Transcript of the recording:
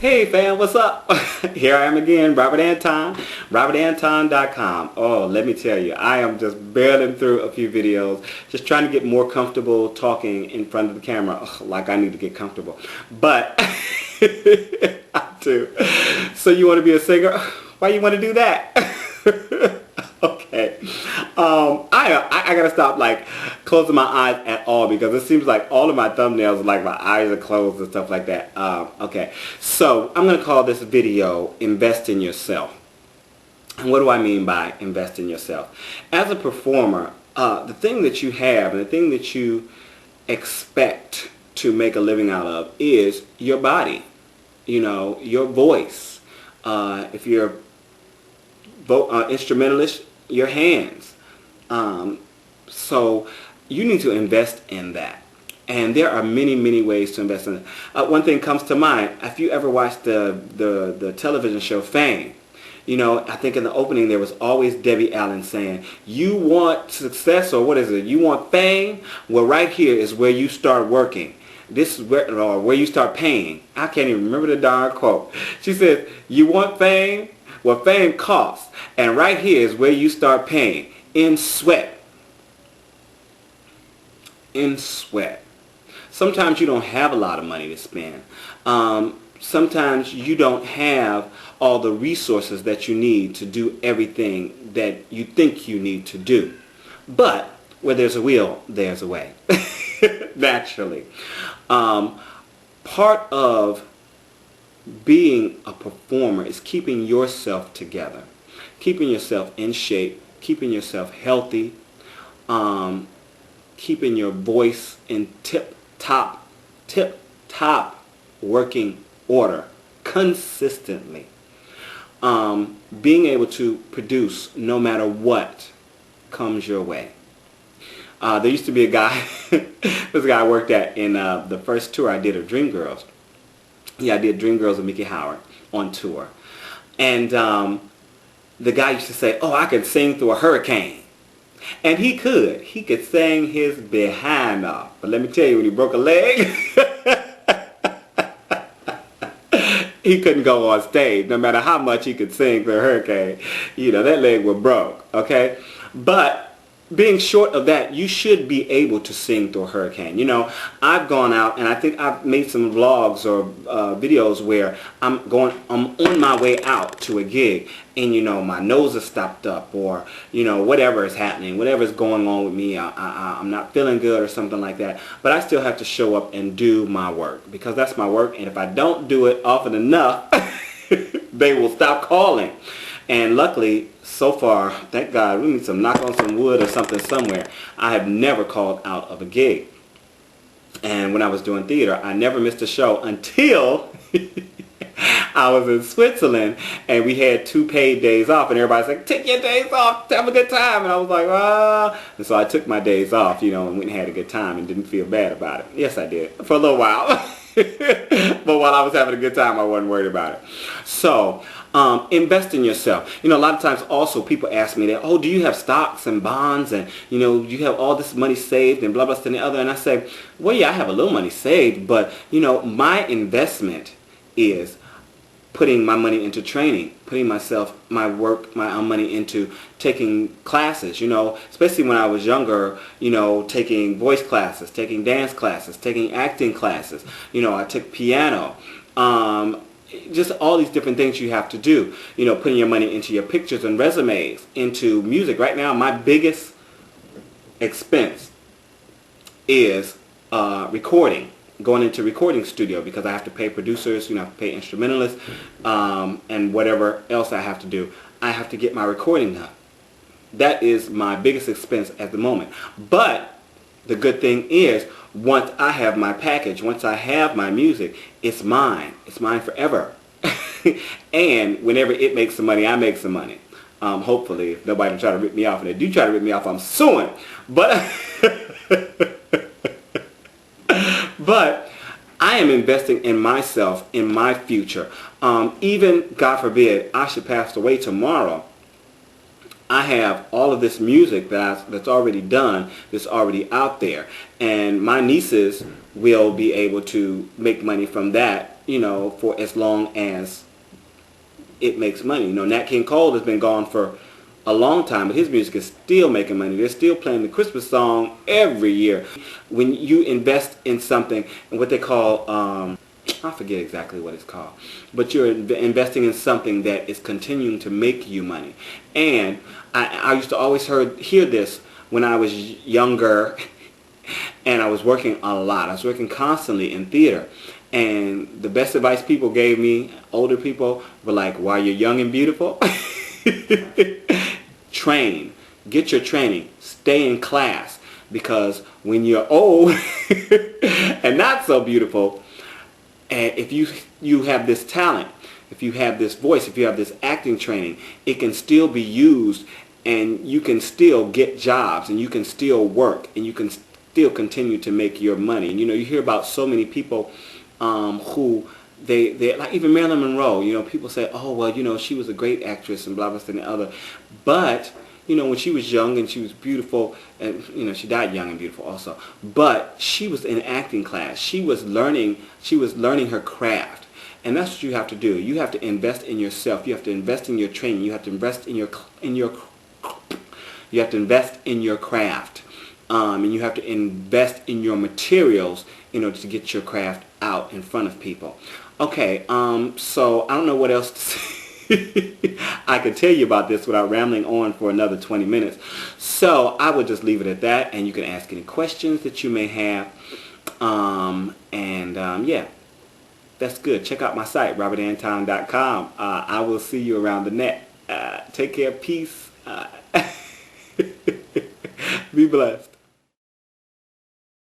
Hey fam, what's up? Here I am again, Robert Anton, robertantonnyc. Oh, let me tell you, I am just barreling through a few videos, just trying to get more comfortable talking in front of the camera. Ugh, like I need to get comfortable. But, I do. So you want to be a singer? Why you want to do that? Okay. I gotta stop like closing my eyes at all, because it seems like all of my thumbnails are like my eyes are closed and stuff like that. Okay. So I'm gonna call this video "Invest in Yourself." And what do I mean by invest in yourself? As a performer, the thing that you have and the thing that you expect to make a living out of is your body. You know, your voice. If you're instrumentalist, your hands. So you need to invest in that. And there are many, many ways to invest in it. One thing comes to mind. If you ever watched the television show Fame, you know, I think in the opening there was always Debbie Allen saying, you want success, or what is it? You want fame? Well, right here is where you start working. This is where you start paying. I can't even remember the darn quote. She said, you want fame? Well, fame costs. And right here is where you start paying. In sweat. In sweat. Sometimes you don't have a lot of money to spend. Sometimes you don't have all the resources that you need to do everything that you think you need to do. But where there's a will, there's a way. Naturally. Part of being a performer is keeping yourself together, keeping yourself in shape, keeping yourself healthy, keeping your voice in tip-top working order consistently, being able to produce no matter what comes your way. There used to be a guy, this guy I worked at in the first tour I did of Dreamgirls. Yeah, I did Dreamgirls with Mickey Howard on tour. And the guy used to say, oh, I could sing through a hurricane. And he could. He could sing his behind off. But let me tell you, when he broke a leg, he couldn't go on stage. No matter how much he could sing through a hurricane, you know, that leg was broke, okay? But being short of that, you should be able to sing through a hurricane. You know, I've gone out and I think I've made some vlogs or videos where I'm on my way out to a gig, and you know, my nose is stopped up, or you know, whatever is happening, whatever is going on with me, I'm not feeling good or something like that. But I still have to show up and do my work, because that's my work, and if I don't do it often enough, they will stop calling. And luckily, so far, thank God, we need some knock on some wood or something somewhere, I have never called out of a gig. And when I was doing theater, I never missed a show until I was in Switzerland and we had 2 paid days off, and everybody's like, take your days off, have a good time. And I was like, ah. And so I took my days off, you know, and went and had a good time and didn't feel bad about it. Yes, I did, for a little while. But while I was having a good time, I wasn't worried about it. So, invest in yourself. You know, a lot of times also people ask me that, oh, do you have stocks and bonds, and you know, you have all this money saved and blah blah and the other. And I say, well, yeah, I have a little money saved, but you know, my investment is putting my money into training, putting my money into taking classes, you know, especially when I was younger, you know, taking voice classes, taking dance classes, taking acting classes, you know, I took piano, just all these different things you have to do, you know, putting your money into your pictures and resumes, into music. Right now, my biggest expense is recording. Going into recording studio, because I have to pay producers, you know, I have to pay instrumentalists, and whatever else I have to do. I have to get my recording done. That is my biggest expense at the moment. But the good thing is, once I have my package, once I have my music, it's mine. It's mine forever. And whenever it makes some money, I make some money. Hopefully, if nobody will try to rip me off. And they do try to rip me off, I'm suing. But But I am investing in myself, in my future. Even, God forbid, I should pass away tomorrow. I have all of this music that's already done, that's already out there, and my nieces will be able to make money from that, for as long as it makes money. Nat King Cole has been gone for a long time, but his music is still making money. They're still playing the Christmas song every year. When you invest in something, and what they call, I forget exactly what it's called, but you're investing in something that is continuing to make you money. And I used to always hear this when I was younger, and I was working a lot. I was working constantly in theater. And the best advice people gave me, older people, were like, while you're young and beautiful, train. Get your training. Stay in class. Because when you're old and not so beautiful, and if you have this talent, if you have this voice, if you have this acting training, it can still be used, and you can still get jobs, and you can still work, and you can still continue to make your money. And, you hear about so many people who they like, even Marilyn Monroe. People say, oh well, she was a great actress and blah blah and the other, but when she was young and she was beautiful, and she died young and beautiful also, but she was in acting class. She was learning her craft. And that's what you have to do. You have to invest in yourself. You have to invest in your training. You have to invest in your you have to invest in your craft. And you have to invest in your materials in order to get your craft out in front of people. Okay, so I don't know what else to say. I could tell you about this without rambling on for another 20 minutes. So I would just leave it at that, and you can ask any questions that you may have. Yeah, that's good. Check out my site, robertantonnyc. I will see you around the net. Take care. Peace. Be blessed.